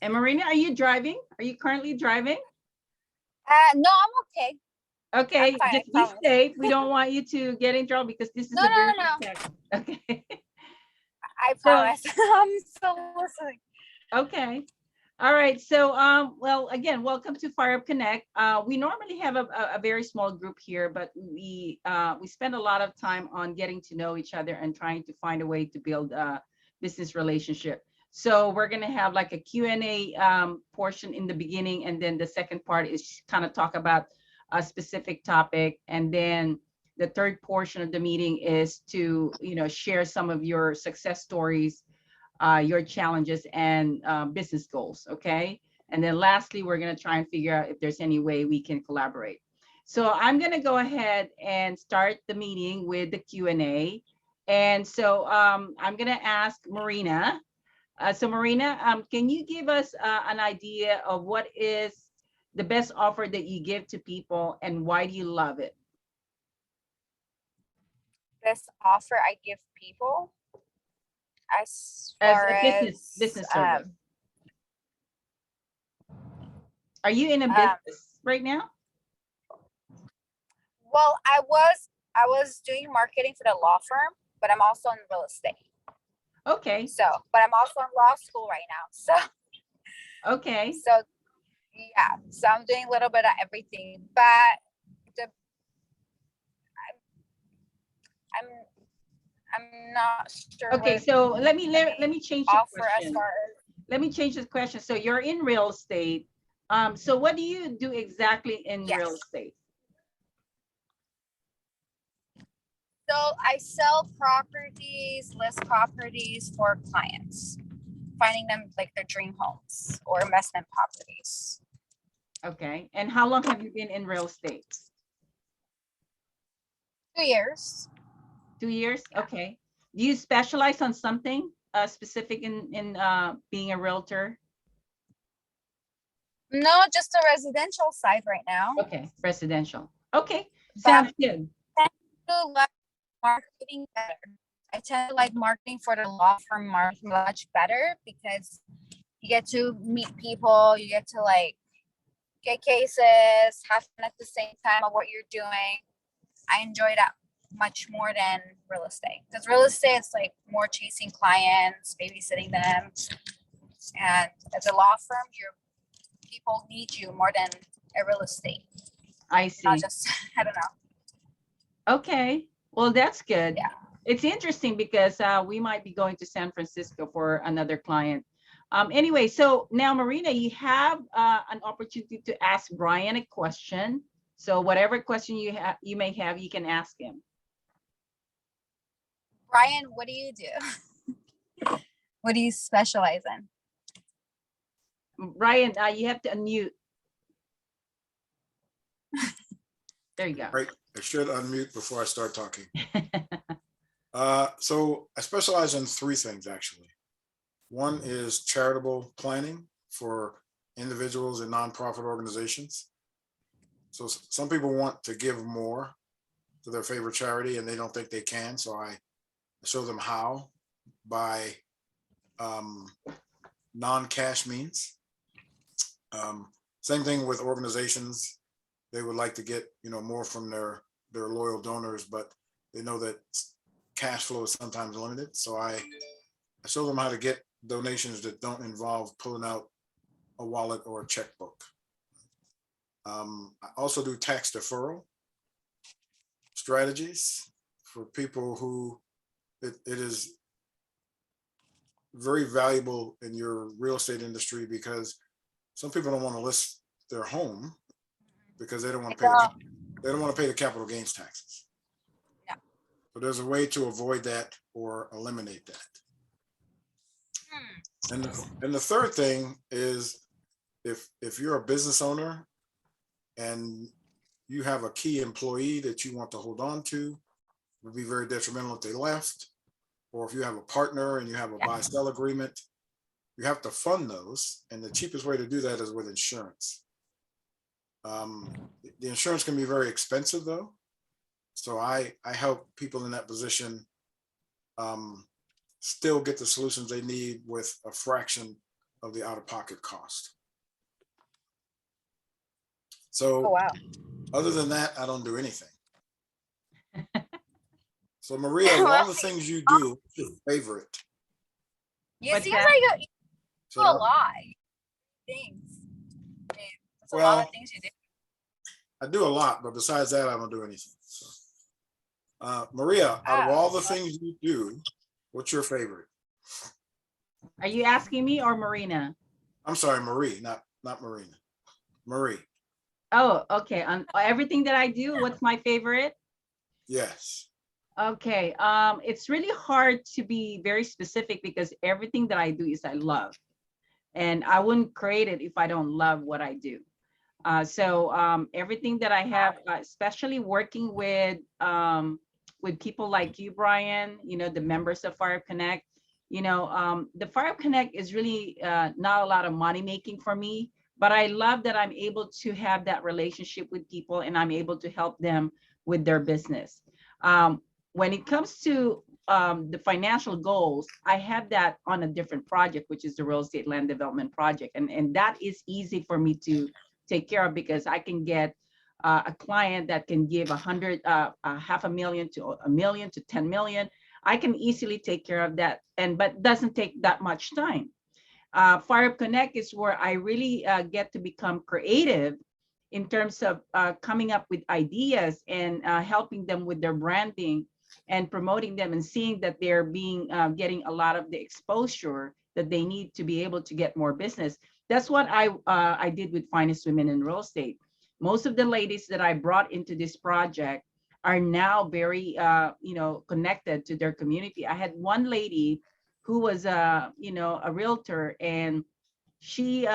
And Marina, are you driving? Are you currently driving? No, I'm okay. Okay, I'm fine, just I be promise. safe. We don't want you to get in trouble because this is No, a very no, big no. test. Okay. I So, promise. I'm still listening. okay. All right. So, well, again, welcome to Fire Up Connect. We normally have a very small group here, but we spend a lot of time on getting to know each other and trying to find a way to build a business relationship. So we're gonna have like a Q&A portion in the beginning, and then the second part is kind of talk about a specific topic, and then the third portion of the meeting is to share some of your success stories, your challenges and business goals. Okay. And then lastly, we're going to try and figure out if there's any way we can collaborate. So I'm going to go ahead and start the meeting with the Q&A. And so I'm going to ask Marina. So Marina, can you give us an idea of what is the best offer that you give to people and why do you love it? Best offer I give people as As far a as business service. Are you in a business right now? well, I was doing marketing for the law firm, but I'm also in real estate. Okay. So, but I'm also in law school right now. So, okay. So, yeah. So I'm doing a little bit of everything, but I'm not sure. Okay, so let me change the question. As far as, let me change the question. So you're in real estate. So what do you do exactly in real estate? So I sell properties, list properties for clients, finding them like their dream homes or investment properties. Okay, and how long have you been in real estate? 2 years. 2 years. Yeah. Okay. Do you specialize on something specific in being a realtor? No, just the residential side right now. Okay, residential. Okay, sounds good. I tend to like marketing better. I tend to like marketing for the law firm much better because you get to meet people, you get to like get cases, have fun at the same time of what you're doing. I enjoy that much more than real estate, because real estate is like more chasing clients, babysitting them, and as a law firm, your people need you more than a real estate. I see. Not just I don't know. Okay, well that's good. Yeah, it's interesting because we might be going to San Francisco for another client. Anyway, so now Marina, you have an opportunity to ask Brian a question. So whatever question you may have, you can ask him. Brian, what do you do? What do you specialize in? Brian, you have to unmute. There you go. Right, I should unmute before I start talking. So I specialize in 3 things actually. One is charitable planning for individuals and nonprofit organizations. So some people want to give more to their favorite charity and they don't think they can. So I show them how by non-cash means. Same thing with organizations. They would like to get more from their loyal donors, but they know that cash flow is sometimes limited. So I show them how to get donations that don't involve pulling out a wallet or a checkbook. I also do tax deferral strategies for people who it is very valuable in your real estate industry, because some people don't want to list their home because they don't want to pay the capital gains taxes. Yeah. So there's a way to avoid that or eliminate that. And the third thing is, if you're a business owner and you have a key employee that you want to hold on to, it would be very detrimental if they left. Or if you have a partner and you have a buy-sell agreement, you have to fund those. And the cheapest way to do that is with insurance. The insurance can be very expensive though. So I help people in that position still get the solutions they need with a fraction of the out-of-pocket cost. Oh, So wow. other than that, I don't do anything. So Maria, of Well, all the things you do, what's your favorite? you What's seems that? like you So do a lot. Things. I mean, that's a lot Well, of things you do. I do a lot, but besides that, I don't do anything. So, Maria, out of all the things you do, what's your favorite? Are you asking me or Marina? I'm sorry, Marie, not Marina. Marie. Oh, okay. On everything that I do, what's my favorite? Yes. Okay. It's really hard to be very specific because everything that I do is I love, and I wouldn't create it if I don't love what I do. So everything that I have, especially working with people like you, Brian, you know, the members of Fire Connect, you know, the Fire Connect is really not a lot of money making for me, but I love that I'm able to have that relationship with people and I'm able to help them with their business. Um, when it comes to the financial goals, I have that on a different project, which is the real estate land development project. And that is easy for me to take care of because I can get a client that can give 100, $500,000 to $1 million to 10 million. I can easily take care of that, but doesn't take that much time. Fire Up Connect is where I really get to become creative in terms of coming up with ideas and helping them with their branding and promoting them and seeing that they're being getting a lot of the exposure that they need to be able to get more business. That's what I did with Finest Women in Real Estate. Most of the ladies that I brought into this project are now very connected to their community. I had one lady who was a realtor, and she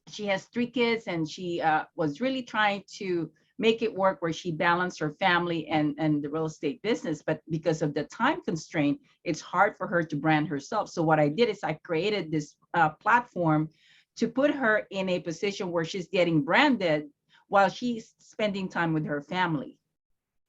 she has 3 kids, and she was really trying to make it work where she balanced her family and the real estate business. But because of the time constraint, it's hard for her to brand herself. So what I did is I created this platform to put her in a position where she's getting branded while she's spending time with her family.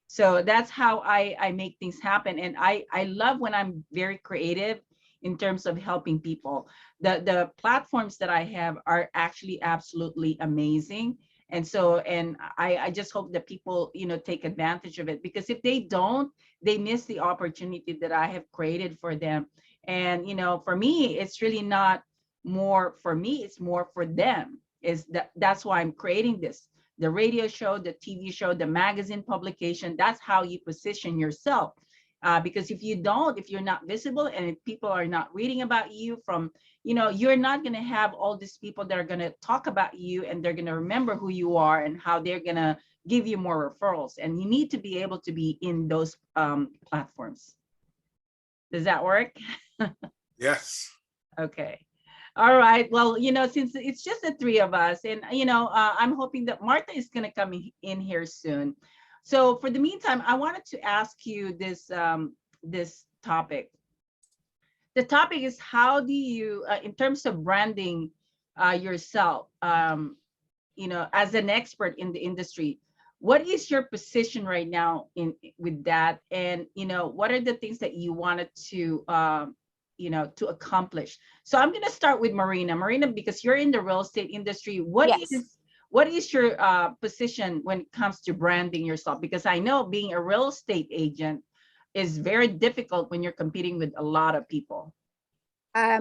So that's how I make things happen. And I love when I'm very creative in terms of helping people. The platforms that I have are actually absolutely amazing. And so, and I just hope that people, take advantage of it, because if they don't, they miss the opportunity that I have created for them. And, for me, it's really not more for me, it's more for them. That's why I'm creating this, the radio show, the TV show, the magazine publication. That's how you position yourself. Because if you're not visible, and if people are not reading about you you're not going to have all these people that are going to talk about you, and they're going to remember who you are and how they're going to give you more referrals. And you need to be able to be in those platforms. Does that work? Yes. Okay. All right. Well, since it's just the three of us, and I'm hoping that Martha is going to come in here soon. So for the meantime, I wanted to ask you this topic. The topic is, how do you, in terms of branding yourself, as an expert in the industry, what is your position right now with that? And what are the things that you wanted to accomplish? So I'm going to start with Marina, because you're in the real estate industry. Yes. What is your position when it comes to branding yourself? Because I know being a real estate agent is very difficult when you're competing with a lot of people. I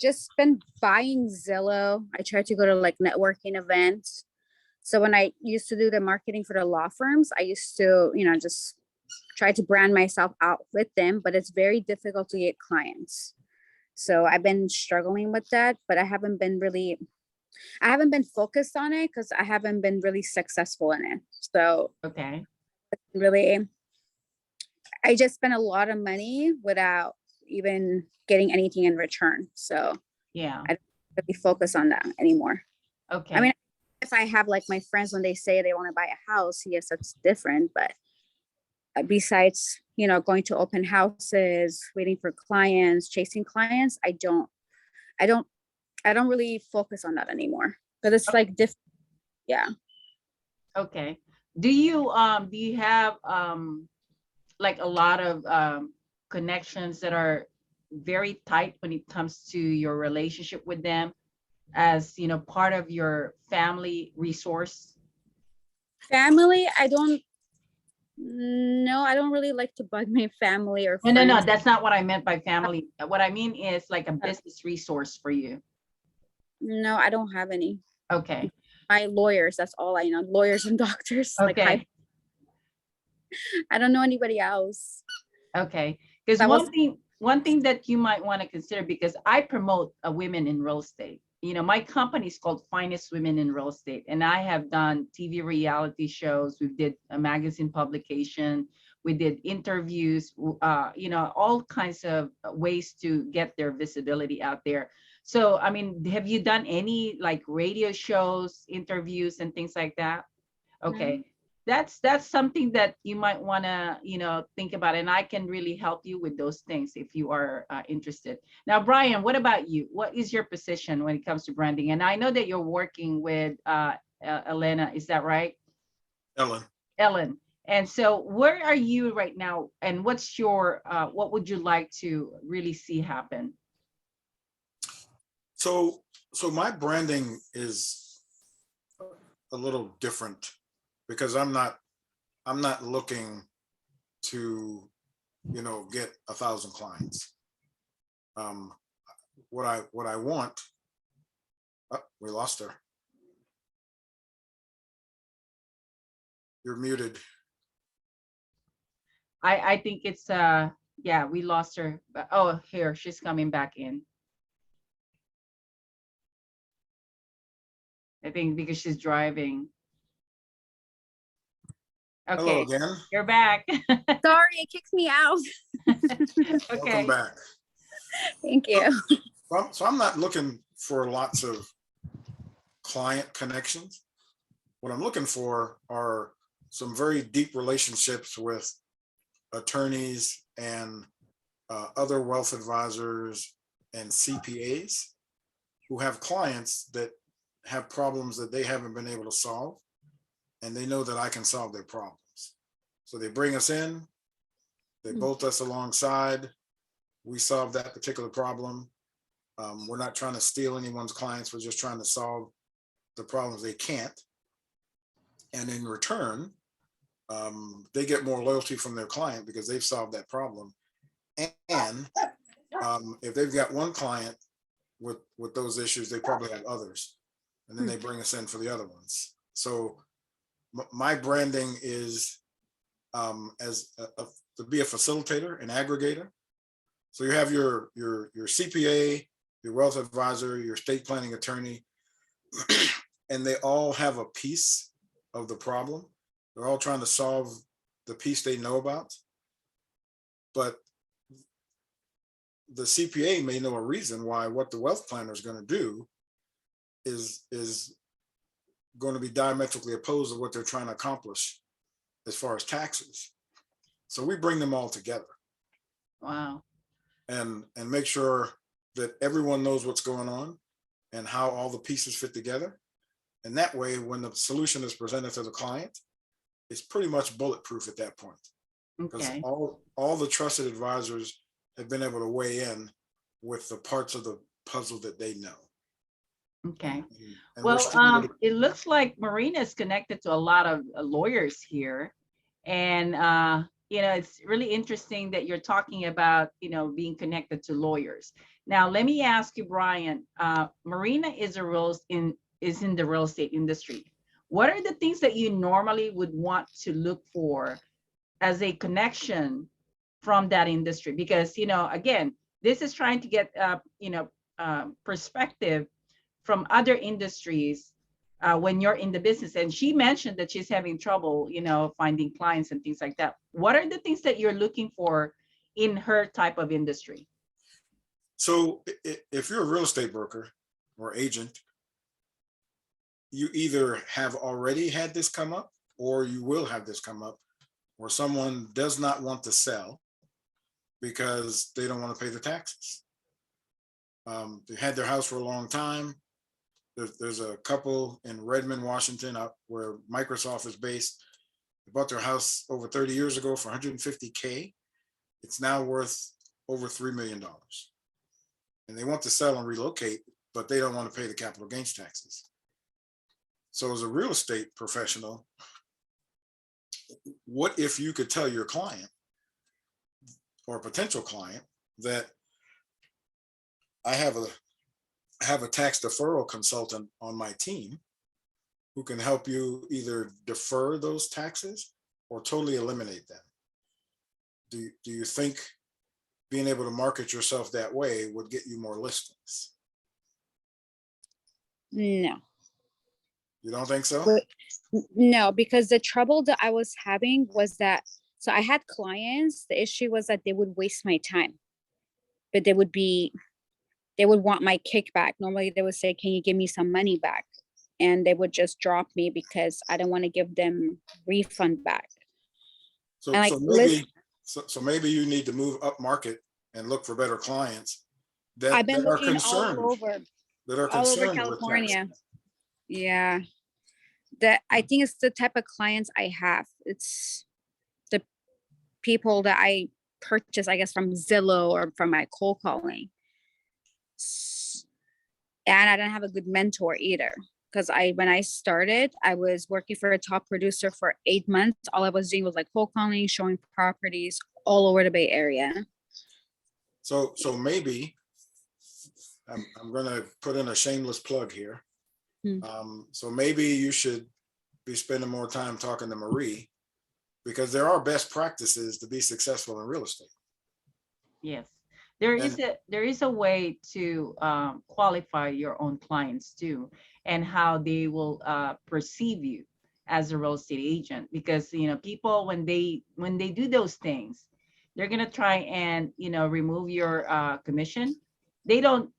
just been buying Zillow. I try to go to like networking events. So when I used to do the marketing for the law firms, I used to, just try to brand myself out with them, but it's very difficult to get clients. So I've been struggling with that, but I haven't been focused on it because I haven't been really successful in it. So Okay. really, I just spent a lot of money without even getting anything in return. So Yeah. I don't really focus on that anymore. Okay. I mean, if I have like my friends, when they say they want to buy a house, yes, that's different. But besides, going to open houses, waiting for clients, chasing clients, I don't really focus on that anymore. But it's like different. Yeah. Okay. Do you have like a lot of connections that are very tight when it comes to your relationship with them as, part of your family resource? Family, I don't, no, I don't really like to bug my family or No, no, no, friends. that's not what I meant by family. What I mean is like a business resource for you. No, I don't have any. Okay, My lawyers, that's all I know. Lawyers and doctors. Like okay, I don't know anybody else. okay. Because That was one thing that you might want to consider, because I promote women in real estate. My company is called Finest Women in Real Estate, and I have done TV reality shows. We did a magazine publication. We did interviews, all kinds of ways to get their visibility out there. So, I mean, have you done any like radio shows, interviews, and things like that? Okay. That's something that you might want to think about, and I can really help you with those things if you are interested. Now, Brian, what about you? What is your position when it comes to branding? And I know that you're working with Elena, is that right? Ellen. And so where are you right now, and what's your what would you like to really see happen? So my branding is a little different because I'm not looking to, get 1,000 clients. What I want, we lost her. You're muted. I think it's yeah, we lost her. Oh, here, she's coming back in. I think because she's driving. Hello Okay, again. you're back. sorry, it kicked me out. Welcome Okay. back. Thank you. So I'm not looking for lots of client connections. What I'm looking for are some very deep relationships with attorneys and other wealth advisors and CPAs who have clients that have problems that they haven't been able to solve, and they know that I can solve their problems. So they bring us in, they bolt us alongside, we solve that particular problem. We're not trying to steal anyone's clients, we're just trying to solve the problems they can't. And in return, they get more loyalty from their client because they've solved that problem. And if they've got one client with those issues, they probably have others. And then they bring us in for the other ones. So my branding is to be a facilitator, an aggregator. So you have your CPA, your wealth advisor, your estate planning attorney, and they all have a piece of the problem. They're all trying to solve the piece they know about. But the CPA may know a reason why what the wealth planner is going to do is going to be diametrically opposed to what they're trying to accomplish as far as taxes. So we bring them all together. Wow. And make sure that everyone knows what's going on and how all the pieces fit together. And that way, when the solution is presented to the client, it's pretty much bulletproof at that point. Because Okay. all the trusted advisors have been able to weigh in with the parts of the puzzle that they know. Okay. And we're Well, stimulated. it looks like Marina is connected to a lot of lawyers here. And, it's really interesting that you're talking about, being connected to lawyers. Now, let me ask you, Brian, Marina is in the real estate industry. What are the things that you normally would want to look for as a connection from that industry? Because, again, this is trying to get, perspective from other industries when you're in the business. And she mentioned that she's having trouble, finding clients and things like that. What are the things that you're looking for in her type of industry? So if you're a real estate broker or agent, you either have already had this come up or you will have this come up where someone does not want to sell because they don't want to pay the taxes. They had their house for a long time. There's a couple in Redmond, Washington, up where Microsoft is based. They bought their house over 30 years ago for $150K. It's now worth over $3 million. And they want to sell and relocate, but they don't want to pay the capital gains taxes. So as a real estate professional, what if you could tell your client or a potential client that I have a tax deferral consultant on my team who can help you either defer those taxes or totally eliminate them? Do you think being able to market yourself that way would get you more listings? No. You don't think so? But no, because the trouble that I was having was that, so I had clients, the issue was that they would waste my time, but they would want my kickback. Normally they would say, can you give me some money back? And they would just drop me because I don't want to give them refund back. So, And like, so maybe you need to move up market and look for better clients that, I've been that are looking concerned, all over that are California. concerned with taxes. Yeah. That I think it's the type of clients I have. It's the people that I purchase, I guess, from Zillow or from my cold calling. And I don't have a good mentor either. Because when I started, I was working for a top producer for 8 months. All I was doing was like cold calling, showing properties all over the Bay Area. So maybe I'm going to put in a shameless plug here. So maybe you should be spending more time talking to Marie, because there are best practices to be successful in real estate. Yes, there is a way to qualify your own clients too, and how they will perceive you as a real estate agent. Because people, when they do those things, they're gonna try and remove your commission. They don't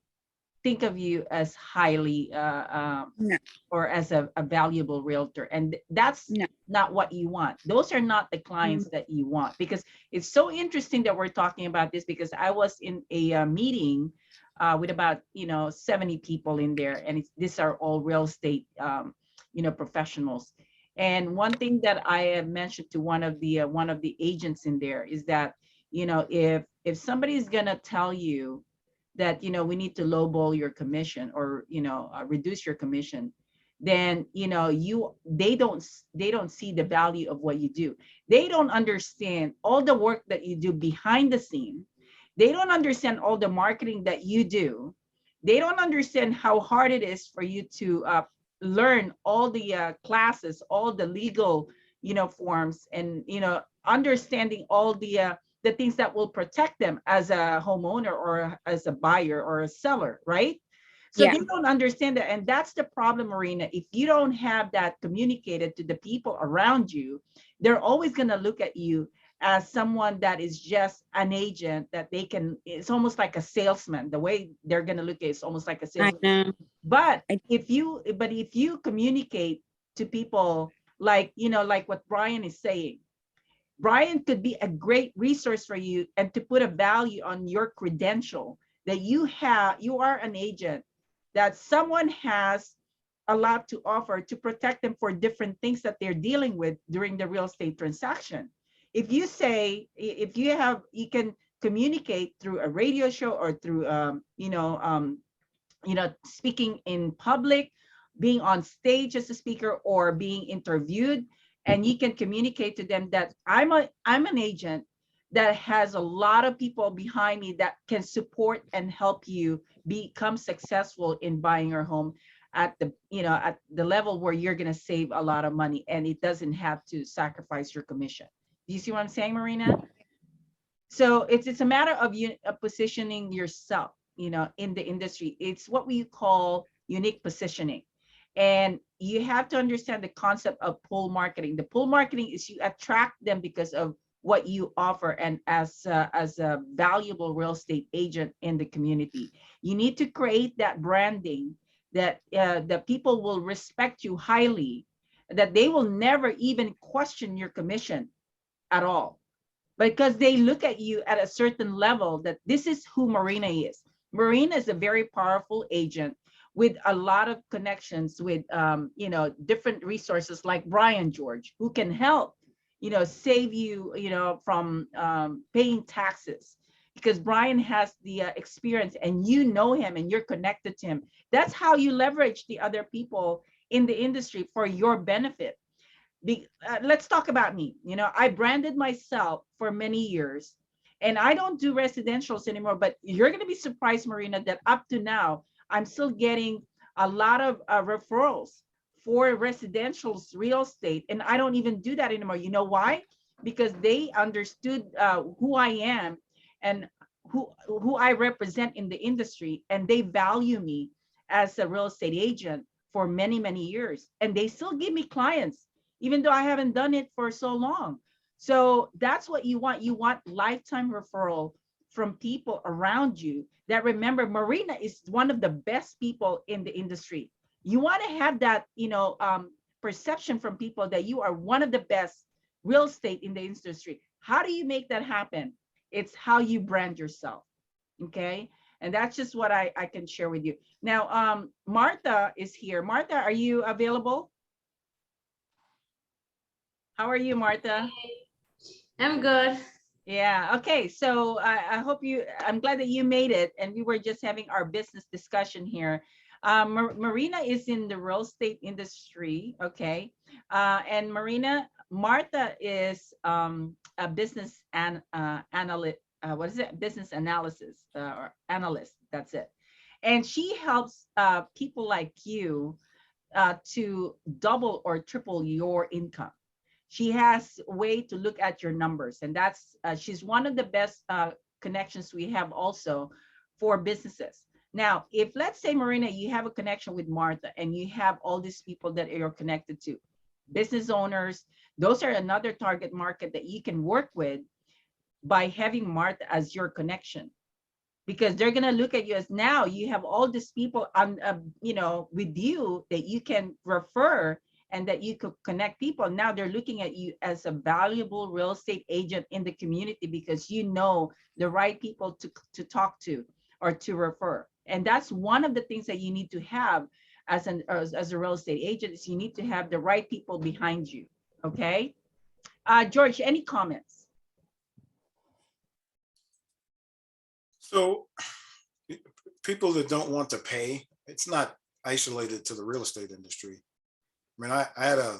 think of you as highly No. or as a valuable realtor, and that's No. not what you want. Those are not the clients that you want. Because it's so interesting that we're talking about this, because I was in a meeting with about 70 people in there, and these are all real estate professionals. And one thing that I have mentioned to one of the agents in there is that if somebody's gonna tell you that we need to lowball your commission, or reduce your commission, then they don't see the value of what you do. They don't understand all the work that you do behind the scene. They don't understand all the marketing that you do. They don't understand how hard it is for you to learn all the classes, all the legal forms, and understanding all the things that will protect them as a homeowner or as a buyer or a seller, right? So Yeah. they don't understand that. And that's the problem, Marina. If you don't have that communicated to the people around you, they're always going to look at you as someone that is just an agent that it's almost like a salesman. The way they're going to look at it's almost like a I salesman. know. But if you communicate to people like what Brian is saying, Brian could be a great resource for you, and to put a value on your credential that you are an agent, that someone has a lot to offer to protect them for different things that they're dealing with during the real estate transaction. If you can communicate through a radio show or through speaking in public, being on stage as a speaker, or being interviewed, and you can communicate to them that I'm an agent that has a lot of people behind me that can support and help you become successful in buying your home at the level where you're going to save a lot of money, and it doesn't have to sacrifice your commission. Do you see what I'm saying, Marina? So it's a matter of you positioning yourself in the industry. It's what we call unique positioning. And you have to understand the concept of pull marketing. The pull marketing is you attract them because of what you offer, and as a valuable real estate agent in the community. You need to create that branding that the people will respect you highly, that they will never even question your commission at all, because they look at you at a certain level, that this is who Marina is. Marina is a very powerful agent with a lot of connections with different resources like Brian George, who can help save you from paying taxes, because Brian has the experience and you know him and you're connected to him. That's how you leverage the other people in the industry for your benefit. Let's talk about me. You know, I branded myself for many years and I don't do residentials anymore, but you're going to be surprised, Marina, that up to now, I'm still getting a lot of referrals for residentials real estate. And I don't even do that anymore. You know why? Because they understood who I am and who I represent in the industry, and they value me as a real estate agent for many, many years. And they still give me clients, even though I haven't done it for so long. So that's what you want. You want lifetime referral from people around you that remember Marina is one of the best people in the industry. You want to have that, perception from people that you are one of the best real estate in the industry. How do you make that happen? It's how you brand yourself. Okay. And that's just what I can share with you. Now, Martha is here. Martha, are you available? How are you, Martha? I'm good. Yeah. Okay. So I hope I'm glad that you made it. And we were just having our business discussion here. Marina is in the real estate industry. Okay. And Martha is a business analyst. What is it? Business analysis or analyst. That's it. And she helps people like you to double or triple your income. She has a way to look at your numbers, and that's she's one of the best connections we have also for businesses. Now, if let's say, Marina, you have a connection with Martha and you have all these people that you're connected to, business owners, those are another target market that you can work with by having Martha as your connection, because they're going to look at you as now you have all these people on, with you that you can refer and that you could connect people. Now they're looking at you as a valuable real estate agent in the community because you know the right people to talk to or to refer. And that's one of the things that you need to have as a real estate agent is you need to have the right people behind you. Okay. George, any comments? So people that don't want to pay, it's not isolated to the real estate industry. I mean, I had a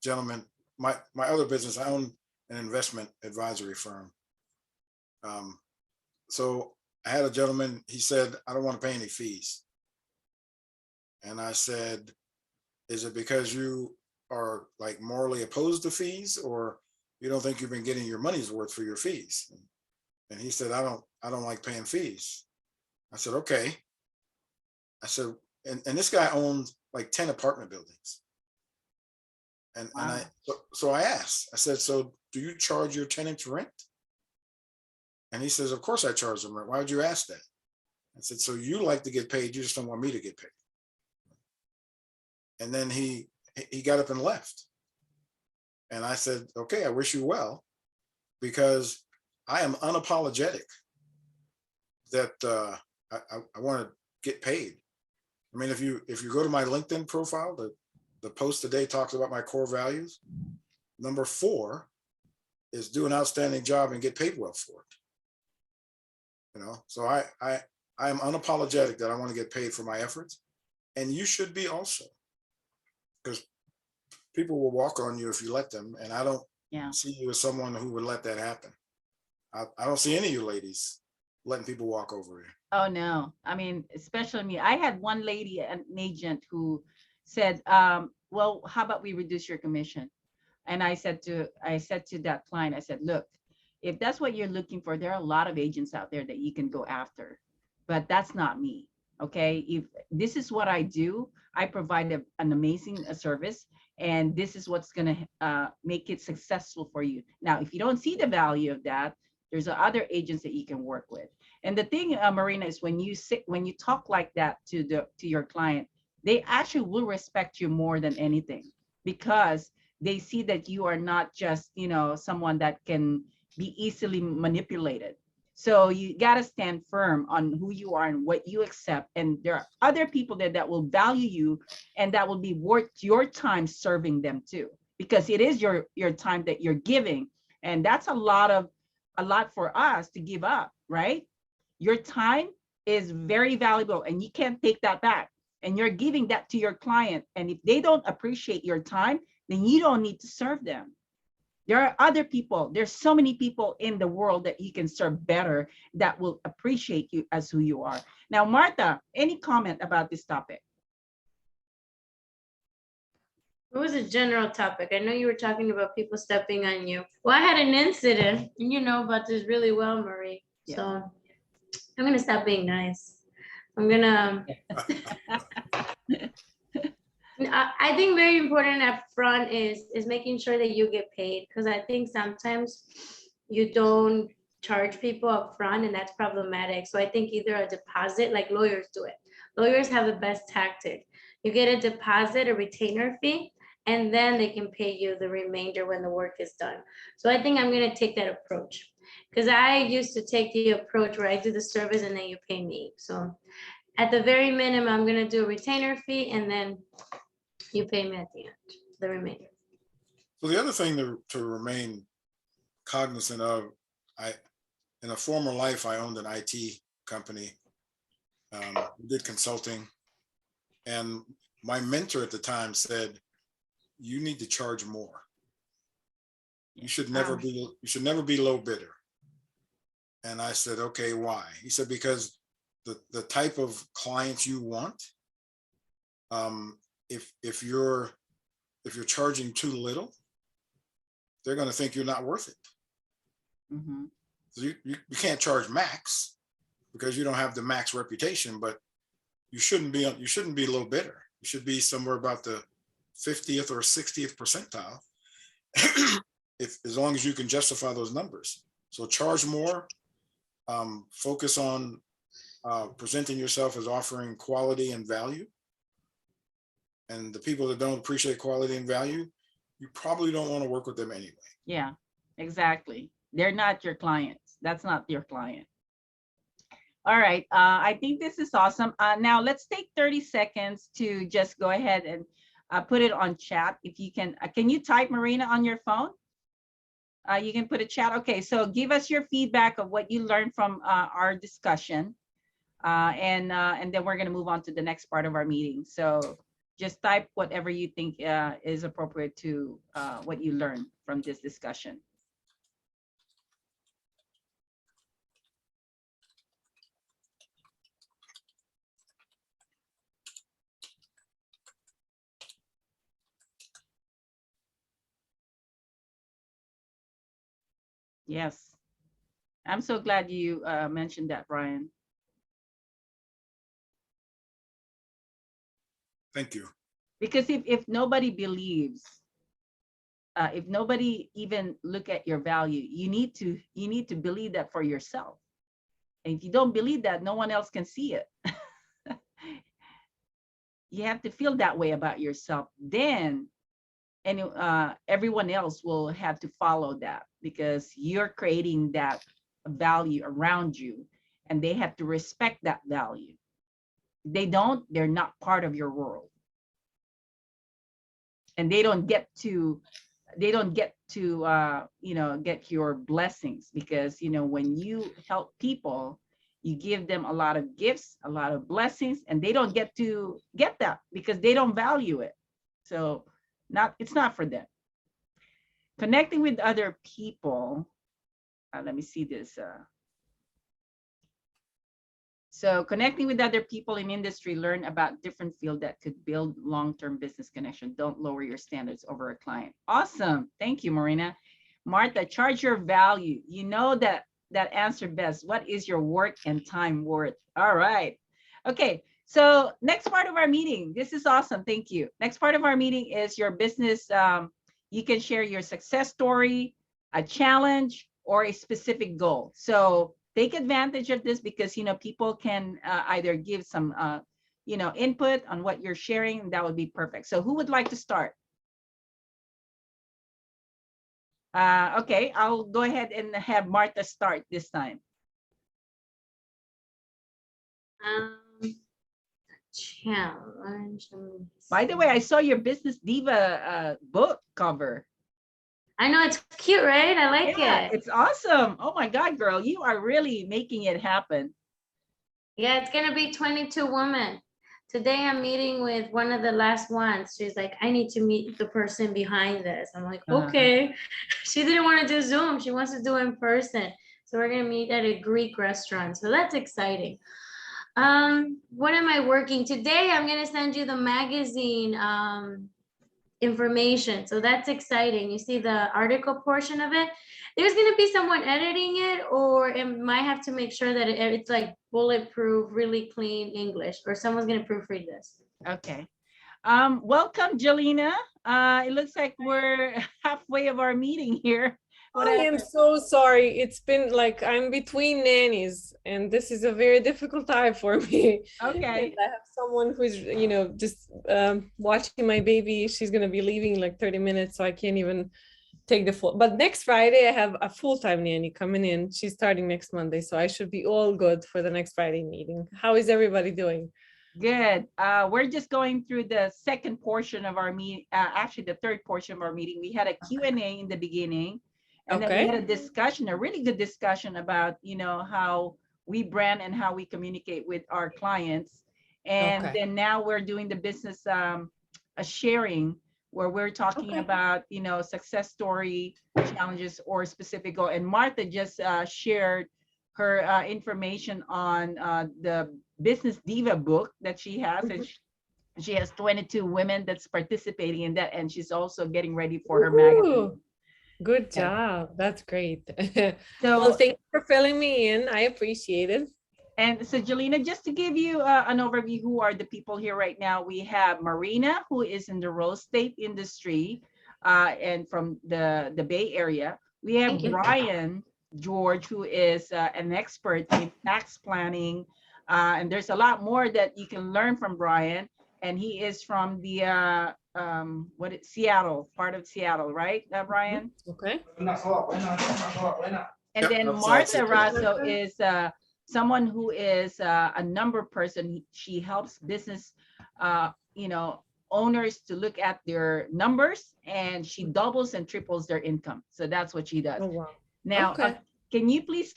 gentleman, my other business, I own an investment advisory firm. So I had a gentleman, he said, I don't want to pay any fees. And I said, is it because you are like morally opposed to fees, or you don't think you've been getting your money's worth for your fees? And he said, I don't like paying fees. I said, okay. I said, and this guy owns like 10 apartment buildings. And, Wow. so I asked, I said, so do you charge your tenants rent? And he says, of course I charge them rent. Why would you ask that? I said, so you like to get paid, you just don't want me to get paid. And then he got up and left. And I said, okay, I wish you well, because I am unapologetic that I want to get paid. I mean, if you go to my LinkedIn profile, the post today talks about my core values. Number 4 is do an outstanding job and get paid well for it. So I am unapologetic that I want to get paid for my efforts, and you should be also, because people will walk on you if you let them, and I don't see you as someone who would let that happen. I don't see any of you ladies letting people walk over you. Oh no, I mean, especially me. I had one lady, an agent, who said, well, how about we reduce your commission? And I said to that client, I said, look, if that's what you're looking for, there are a lot of agents out there that you can go after, but that's not me. Okay. If this is what I do, I provide an amazing service, and this is what's going to make it successful for you. Now, if you don't see the value of that, there's other agents that you can work with. And the thing, Marina, is when you talk like that to your client, they actually will respect you more than anything, because they see that you are not just, someone that can be easily manipulated. So you got to stand firm on who you are and what you accept. And there are other people there that will value you and that will be worth your time serving them too, because it is your time that you're giving. And that's a lot for us to give up, right? Your time is very valuable and you can't take that back. And you're giving that to your client. And if they don't appreciate your time, then you don't need to serve them. There are other people. There's so many people in the world that you can serve better that will appreciate you as who you are. Now, Martha, any comment about this topic? It was a general topic. I know you were talking about people stepping on you. Well, I had an incident, and you know about this really well, Marie. Yeah. So I'm gonna stop being nice. I'm gonna. I think very important up front is making sure that you get paid, because I think sometimes you don't charge people up front, and that's problematic. So I think either a deposit, like lawyers do it. Lawyers have the best tactic. You get a deposit, a retainer fee, and then they can pay you the remainder when the work is done. So I think I'm gonna take that approach, because I used to take the approach where I do the service and then you pay me. So at the very minimum, I'm gonna do a retainer fee and then you pay me at the end, the remainder. So the other thing to remain cognizant of, in a former life, I owned an IT company, did consulting, and my mentor at the time said, you need to charge more. You should never be low bidder. And I said, okay, why? He said, because the type of clients you want, if you're charging too little, they're going to think you're not worth it. Mm-hmm. So you can't charge max because you don't have the max reputation, but you shouldn't be low bidder. You should be somewhere about the 50th or 60th percentile, as long as you can justify those numbers. So charge more, focus on presenting yourself as offering quality and value. And the people that don't appreciate quality and value, you probably don't want to work with them anyway. Yeah, exactly. They're not your clients. That's not your client. All right. I think this is awesome. Now let's take 30 seconds to just go ahead and put it on chat. If you can you type, Marina, on your phone? You can put a chat. Okay, so give us your feedback of what you learned from our discussion. And then we're going to move on to the next part of our meeting. So just type whatever you think is appropriate to what you learned from this discussion. Yes, I'm so glad you mentioned that, Brian. Thank you. Because if nobody believes, if nobody even look at your value, you need to believe that for yourself. And if you don't believe that, no one else can see it. You have to feel that way about yourself. Then everyone else will have to follow that, because you're creating that value around you, and they have to respect that value. If they don't, they're not part of your world. And they don't get to get your blessings, because when you help people, you give them a lot of gifts, a lot of blessings, and they don't get to get that because they don't value it. So it's not for them. Connecting with other people. Let me see this. So connecting with other people in industry, learn about different field that could build long-term business connection. Don't lower your standards over a client. Awesome. Thank you, Marina. Martha, charge your value. You know that answer best. What is your work and time worth? All right. Okay. So next part of our meeting, this is awesome. Thank you. Next part of our meeting is your business. You can share your success story, a challenge, or a specific goal. So take advantage of this, because people can either give some input on what you're sharing. That would be perfect. So who would like to start? Okay, I'll go ahead and have Martha start this time. Challenge. By the way, I saw your Business Diva book cover. I know it's cute, right? I like Yeah, it. it's awesome. Oh my God, girl, you are really making it happen. Yeah, it's gonna be 22 women. Today I'm meeting with one of the last ones. She's like, I need to meet the person behind this. I'm like, okay. She didn't want to do Zoom. She wants to do in person. So we're gonna meet at a Greek restaurant. So that's exciting. What am I working? Today I'm gonna send you the magazine information. So that's exciting. You see the article portion of it. There's gonna be someone editing it, or it might have to make sure that it's like bulletproof, really clean English, or someone's gonna proofread this. Okay. Welcome, Jelena. It looks like we're halfway of our meeting here. What I am happened? so sorry. It's been like I'm between nannies, and this is a very difficult time for me. Okay. And I have someone who's, just watching my baby. She's gonna be leaving in like 30 minutes, so I can't even take the full. But next Friday, I have a full-time nanny coming in. She's starting next Monday, so I should be all good for the next Friday meeting. How is everybody doing? Good. We're just going through the second portion of our meeting, actually the third portion of our meeting. We had a Q&A in the beginning, and then we had a discussion, a really good discussion about, how we brand and how we communicate with our clients. And Okay. then now we're doing the business a sharing where we're talking Okay. about, success story, challenges, or specific goal. And Martha just shared her information on the Business Diva book that she has. And she has 22 women that's participating in that. And she's also getting ready for her magazine. Ooh, good Yeah. job. That's great. So, Well, thank you for filling me in. I appreciate it. and so Jelena, just to give you an overview, who are the people here right now? We have Marina, who is in the real estate industry and from the Bay Area. We have Thank you. Brian George, who is an expert in tax planning. And there's a lot more that you can learn from Brian. And he is from the Seattle, part of Seattle, right, Brian? Okay. And Yep, then that's Martha absolutely Rasso is someone who is a number person. She helps business, owners to look at their numbers, and she doubles and triples their income. So that's what she does. Oh, wow. Now, Okay. can you please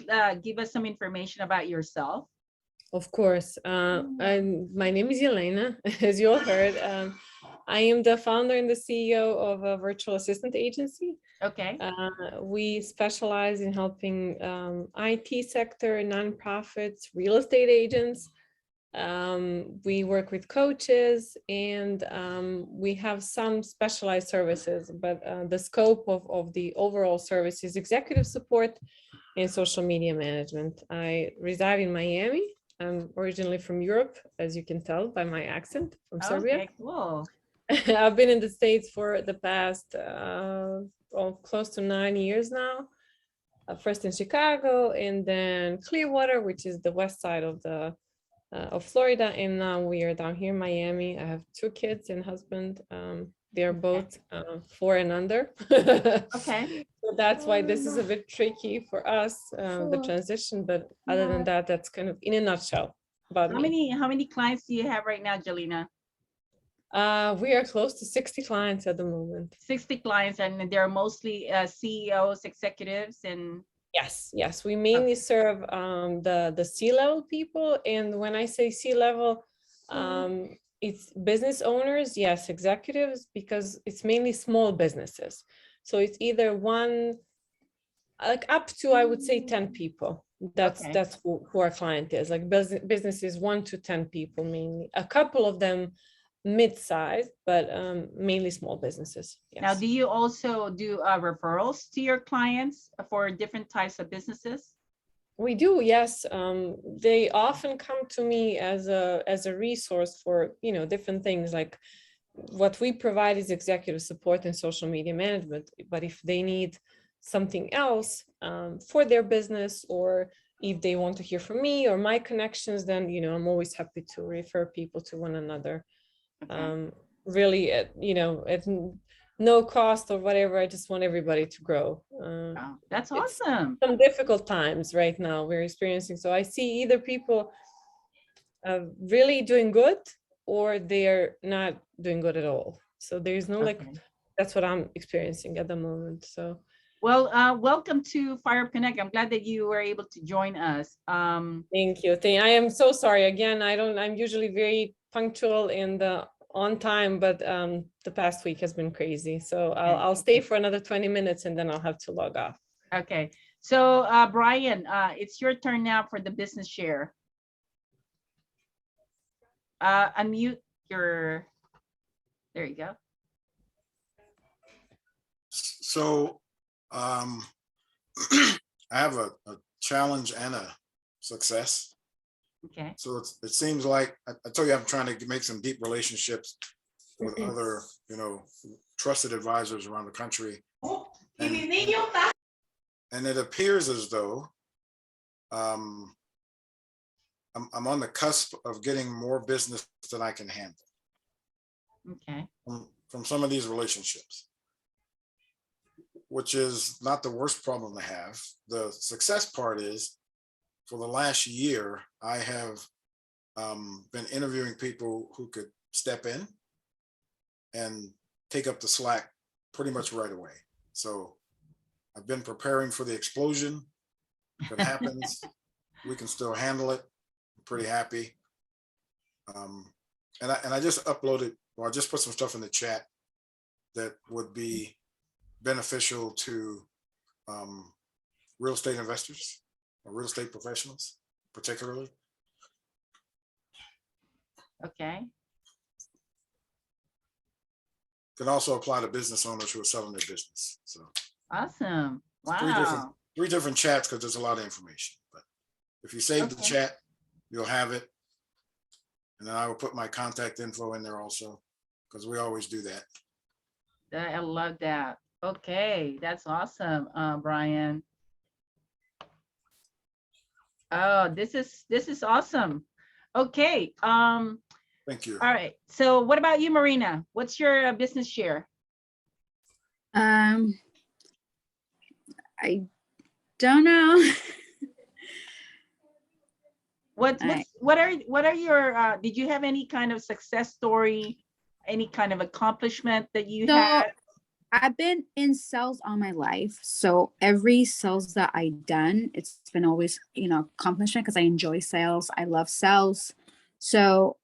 give us some information about yourself? Of course. And my name is Elena, as you all heard. I am the founder and the CEO of a virtual assistant agency. Okay. We specialize in helping IT sector, nonprofits, real estate agents. We work with coaches, and we have some specialized services, but the scope of the overall service is executive support and social media management. I reside in Miami. I'm originally from Europe, as you can tell by my accent, from Serbia. Okay, cool. I've been in the States for the past close to 9 years now. First in Chicago, and then Clearwater, which is the west side of Florida, and now we are down here in Miami. I have 2 kids and husband. They are both 4 and under. Okay. So that's why this is a bit tricky for us, the transition. But other than that, that's kind of in a nutshell about me. How many clients do you have right now, Jelena? We are close to 60 clients at the moment. 60 clients, and they're mostly CEOs, executives, and Yes. We mainly serve the C-level people. And when I say C-level, it's business owners, yes, executives, because it's mainly small businesses. So it's either one, like up to, I would say 10 people. That's who our client is, like businesses 1 to 10 people mainly. A couple of them mid-sized, but mainly small businesses. Yes. Now, do you also do referrals to your clients for different types of businesses? We do, yes. They often come to me as a resource for different things. Like what we provide is executive support and social media management. But if they need something else for their business, or if they want to hear from me or my connections, then I'm always happy to refer people to one another. Okay. Really, at no cost or whatever. I just want everybody to grow. Oh, that's awesome. Some difficult times right now we're experiencing. So I see either people really doing good, or they're not doing good at all. So there's no like that's what I'm experiencing at the moment. So Well, welcome to Fire Up Connect. I'm glad that you were able to join us. thank you. I am so sorry again. I'm usually very punctual and on time, but the past week has been crazy. So I'll stay for another 20 minutes and then I'll have to log off. Okay, so Brian, it's your turn now for the business share. Unmute your, there you go. So I have a challenge and a success. Okay. So it seems like I told you I'm trying to make some deep relationships with other, trusted advisors around the country. And it appears as though I'm on the cusp of getting more business than I can handle Okay. from some of these relationships, which is not the worst problem to have. The success part is, for the last year, I have been interviewing people who could step in and take up the slack pretty much right away. So I've been preparing for the explosion. If it happens, we can still handle it. I'm pretty happy. And I just uploaded, or I just put some stuff in the chat that would be beneficial to real estate investors or real estate professionals, particularly. Okay. Can also apply to business owners who are selling their business. So Awesome. three Wow. different chats, because there's a lot of information. But if you save the Okay. chat, you'll have it. And then I will put my contact info in there also, because we always do that. I love that. Okay, that's awesome, Brian. Oh, this is awesome. Okay. Thank you. All right. So what about you, Marina? What's your business share? I don't know. What Right. what are your did you have any kind of success story, any kind of accomplishment that you So had? I've been in sales all my life. So every sales that I done, it's been always, accomplishment because I enjoy sales. I love sales. So,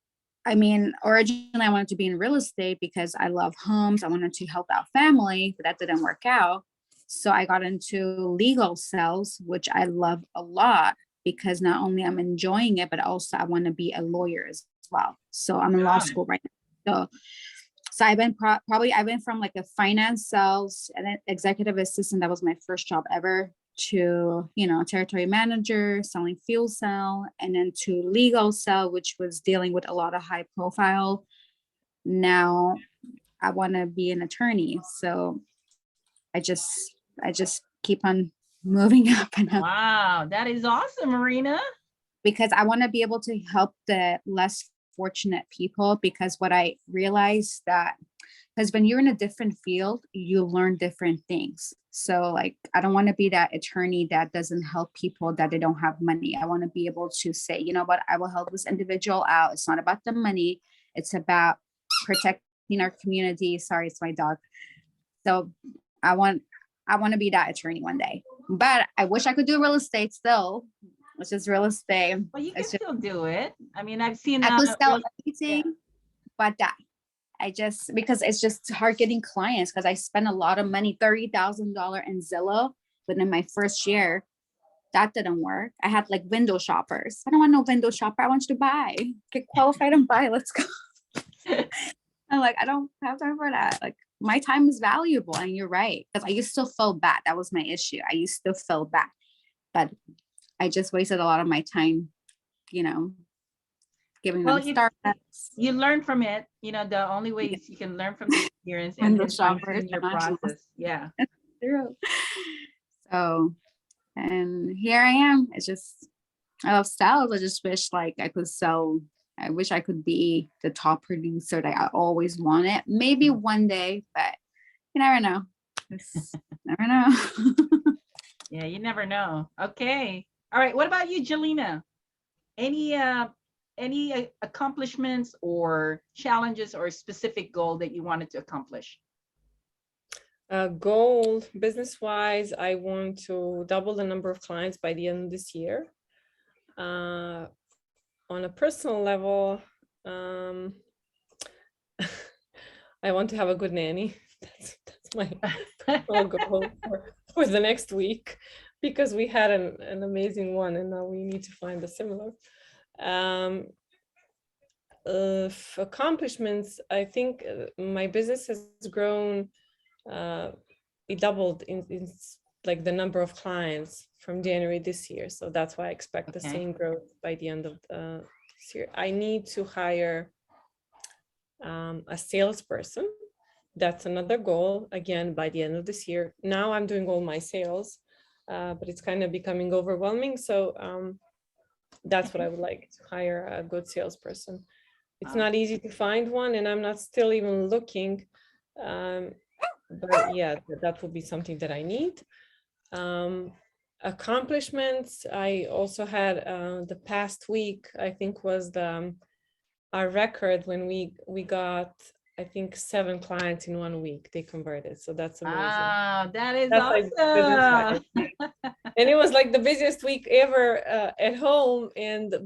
I mean, originally I wanted to be in real estate because I love homes. I wanted to help out family, but that didn't work out. So I got into legal sales, which I love a lot because not only I'm enjoying it, but also I want to be a lawyer as well. So I'm in law Wow. school right now. So I've been probably I went from like a finance sales and then executive assistant. That was my first job ever, to, territory manager, selling fuel cell, and then to legal cell, which was dealing with a lot of high profile. Now I want to be an attorney. So I just keep on moving up and up Wow, that is awesome, Marina. because I want to be able to help the less fortunate people, because what I realized that, because when you're in a different field, you learn different things. So like, I don't want to be that attorney that doesn't help people that they don't have money. I want to be able to say, you know what, I will help this individual out. It's not about the money. It's about protecting our community. Sorry, it's my dog. So I want to be that attorney one day, but I wish I could do real estate still. It's just real estate. Well, you can It's just, still do it. I mean, I've seen I could sell real- anything, but that because it's just hard getting clients, because I spent a lot of money, $30,000 in Zillow within my first year. That didn't work. I had like window shoppers. I don't want no window shopper. I want you to buy. Get qualified and buy. Let's go. I'm like, I don't have time for that. Like, my time is valuable. And you're right. Because I used to feel bad. That was my issue. I used to feel bad. But I just wasted a lot of my time, giving Well, them startups. you learn from it. The only way is you can learn from the experience and Window then shoppers, fine-tune your and I was- process. Yeah. True. So, and here I am. It's just, I love sales. I just wish like I could sell. I wish I could be the top producer that I always wanted. Maybe one day, but you never know. Just never know. Yeah, you never know. Okay. All right. What about you, Jelena? Any accomplishments or challenges or a specific goal that you wanted to accomplish? Goal business-wise, I want to double the number of clients by the end of this year. On a personal level, I want to have a good nanny. That's my personal goal for the next week, because we had an amazing one and now we need to find a similar. Accomplishments, I think my business has grown. It doubled in like the number of clients from January this year. So that's why I expect the Okay. same growth by the end of this year. I need to hire a salesperson. That's another goal, again, by the end of this year. Now I'm doing all my sales, but it's kind of becoming overwhelming. So that's what I would like, to hire a good salesperson. It's not easy to find one, and I'm not still even looking. But yeah, that would be something that I need. Accomplishments, I also had the past week, I think was our record when we got, I think 7 clients in 1 week they converted. So that's amazing. Wow, that is That's like awesome. And it was like the busiest week ever at home,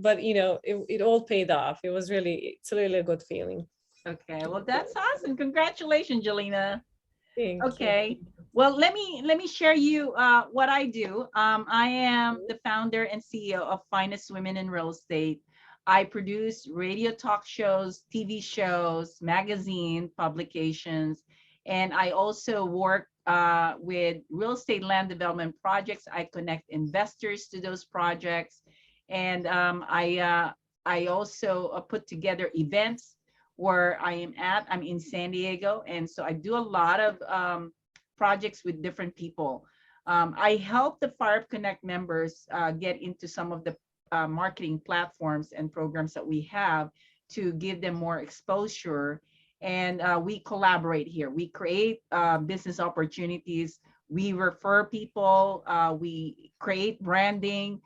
but you know, it all paid off. It's really a good feeling. Okay, well, that's awesome. Congratulations, Jelena. Thank you. Okay, well, let me share you what I do. I am the founder and CEO of Finest Women in Real Estate. I produce radio talk shows, TV shows, magazine publications, and I also work with real estate land development projects. I connect investors to those projects, and I also put together events where I am at. I'm in San Diego, and so I do a lot of projects with different people. I help the Fire Up Connect members get into some of the marketing platforms and programs that we have to give them more exposure. And we collaborate here. We create business opportunities. We refer people. We create branding.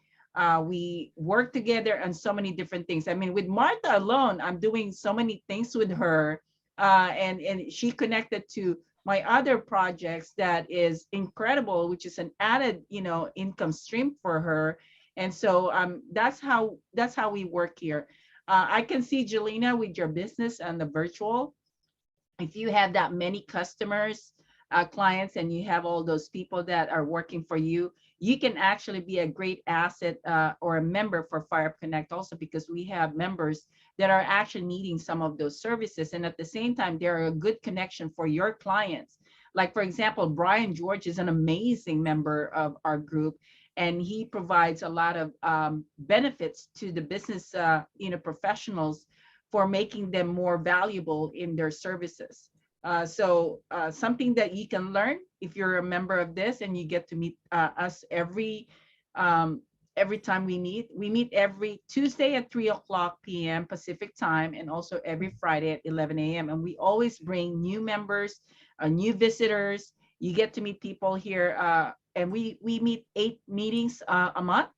We work together on so many different things. I mean, with Martha alone, I'm doing so many things with her, and she connected to my other projects that is incredible, which is an added, income stream for her. And so that's how we work here. I can see, Jelena, with your business and the virtual, if you have that many customers, clients, and you have all those people that are working for you, you can actually be a great asset or a member for Fire Up Connect also, because we have members that are actually needing some of those services. And at the same time, they're a good connection for your clients. Like, for example, Brian George is an amazing member of our group, and he provides a lot of benefits to the business professionals for making them more valuable in their services. So something that you can learn if you're a member of this, and you get to meet us every time we meet. We meet every Tuesday at 3:00 p.m. Pacific time, and also every Friday at 11 a.m. And we always bring new members, new visitors. You get to meet people here, and we meet 8 meetings a month.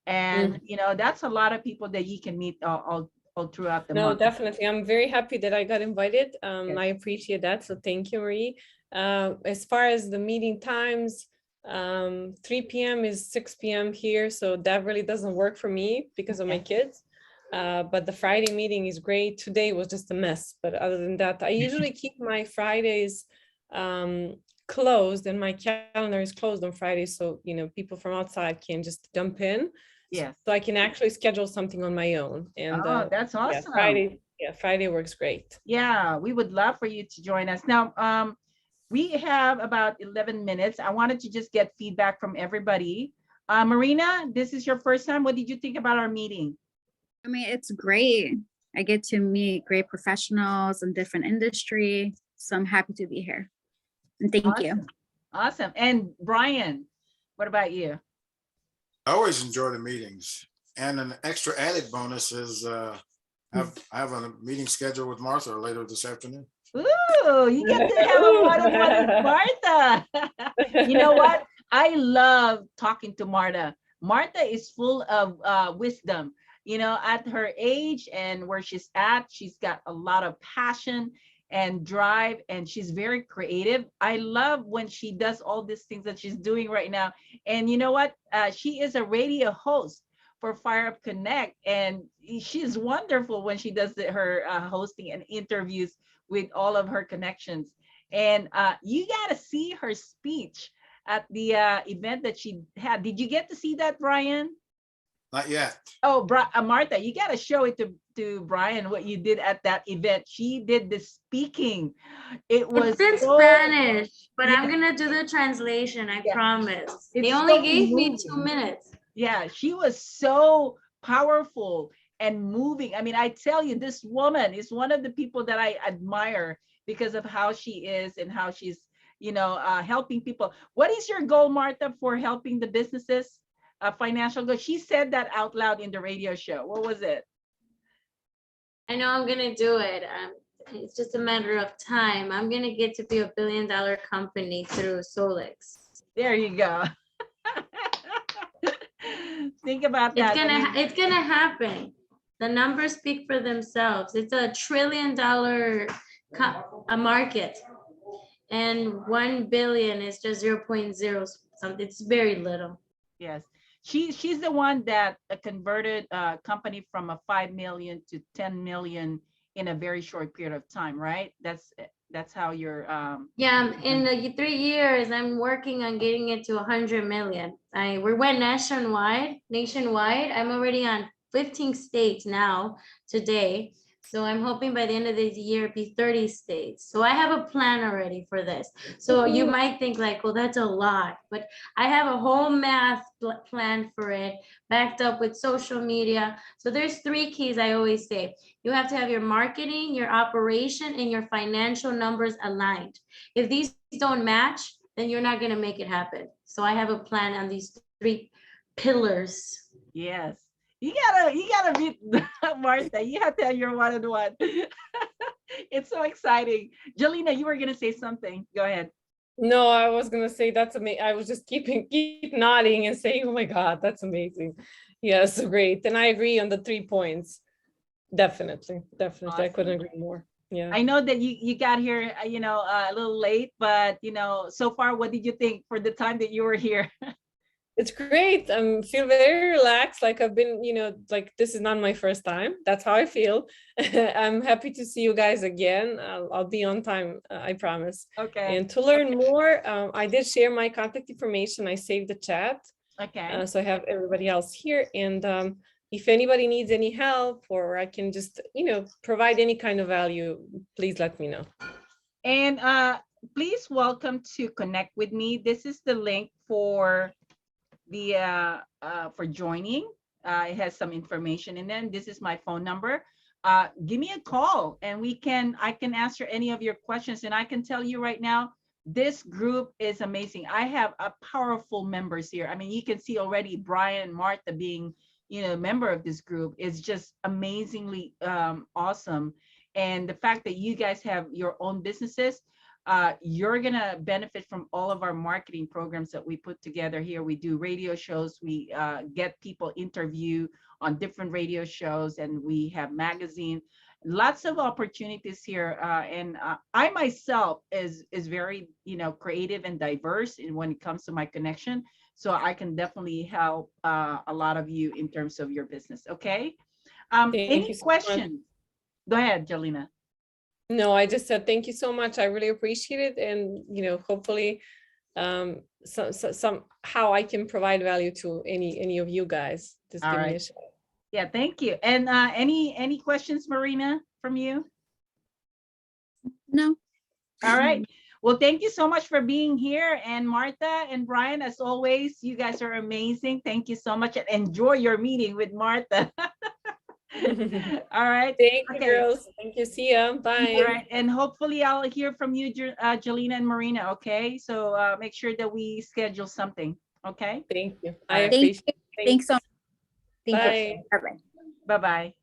And that's a lot of people that you can meet all throughout the month. No, definitely. I'm very happy that I got invited. I appreciate that. So thank you, Marie. As far as the meeting times, 3 p.m. is 6 p.m. here. So that really doesn't work for me because of my kids. But the Friday meeting is great. Today was just a mess. But other than that, I usually keep my Fridays closed, and my calendar is closed on Fridays. So, people from outside can just jump in. Yes. So I can actually schedule something on my own. And that's awesome. Friday works great. Yeah, we would love for you to join us. Now, we have about 11 minutes. I wanted to just get feedback from everybody. Marina, this is your first time. What did you think about our meeting? I mean, it's great. I get to meet great professionals in different industry. So I'm happy to be here. And thank you. Awesome. And Brian, what about you? I always enjoy the meetings, and an extra added bonus is I have a meeting scheduled with Martha later this afternoon. Ooh, you get to have a one-on-one with Martha. You know what? I love talking to Martha. Martha is full of wisdom. At her age and where she's at, she's got a lot of passion. and drive, and she's very creative. I love when she does all these things that she's doing right now. And you know what? She is a radio host for Fire Up Connect, and she's wonderful when she does her hosting and interviews with all of her connections. And you got to see her speech at the event that she had. Did you get to see that, Brian? Not yet. Oh, Martha, you got to show it to Brian what you did at that event. She did the speaking. It was It's in so, Spanish, but yeah. I'm gonna do the translation, I Yeah. promise. It's They only so gave me moving. 2 minutes. Yeah, she was so powerful and moving. I mean, I tell you, this woman is one of the people that I admire because of how she is and how she's, helping people. What is your goal, Martha, for helping the businesses? Financial goal. She said that out loud in the radio show. What was it? I know I'm gonna do it. It's just a matter of time. I'm gonna get to be a $1 billion company through Solix. There you go. Think about that. It's gonna happen. The numbers speak for themselves. It's a $1 trillion a market, and 1 billion is just 0.0 something. It's very little. Yes. She's the one that converted a company from a 5 million to 10 million in a very short period of time, right? That's how you're Yeah, in the 3 years, I'm working on getting it to 100 million. We went nationwide. I'm already on 15 states now today. So I'm hoping by the end of the year, be 30 states. So I have a plan already for this. So you might think like, well, that's a lot, but I have a whole math plan for it, backed up with social media. So there's 3 keys I always say. You have to have your marketing, your operation, and your financial numbers aligned. If these don't match, then you're not gonna make it happen. So I have a plan on these 3 pillars. Yes. You gotta meet Martha. You have to have your one-on-one. It's so exciting. Jelena, you were gonna say something. Go ahead. No, I was gonna say that's amazing. I was just keep nodding and saying, "Oh my God, that's amazing." Yes, great. And I agree on the 3 points. Definitely. Awesome. I couldn't agree more. Yeah. I know that you got here, a little late, but so far, what did you think for the time that you were here? It's great. I feel very relaxed. Like I've been, like this is not my first time. That's how I feel. I'm happy to see you guys again. I'll be on time, I promise. Okay. And to learn more, I did share my contact information. I saved the chat. Okay. So I have everybody else here. And if anybody needs any help or I can just, provide any kind of value, please let me know. And please welcome to Connect with Me. This is the link for the for joining. It has some information in there. This is my phone number. Give me a call and I can answer any of your questions. And I can tell you right now, this group is amazing. I have a powerful members here. I mean, you can see already Brian and Martha being, a member of this group is just amazingly awesome. And the fact that you guys have your own businesses, you're gonna benefit from all of our marketing programs that we put together here. We do radio shows, we get people interview on different radio shows, and we have magazine, lots of opportunities here. And I myself is very creative and diverse when it comes to my connection. So I can definitely help a lot of you in terms of your business. Okay. Any questions? Go ahead, Jelena. No, I just said thank you so much. I really appreciate it, and hopefully, somehow I can provide value to any of you guys. Just give me a shot. Yeah, thank you. And any questions, Marina, from you? No. All right. Well, thank you so much for being here. And Martha and Brian, as always, you guys are amazing. Thank you so much, and enjoy your meeting with Martha. All right. Thank you, girls. Thank you. See ya. Bye. All right. And hopefully I'll hear from you, Jelena and Marina. Okay. So make sure that we schedule something. Okay. Thank you. All right. I appreciate it. Thanks so much. Thank Bye. you. Bye-bye. Bye-bye.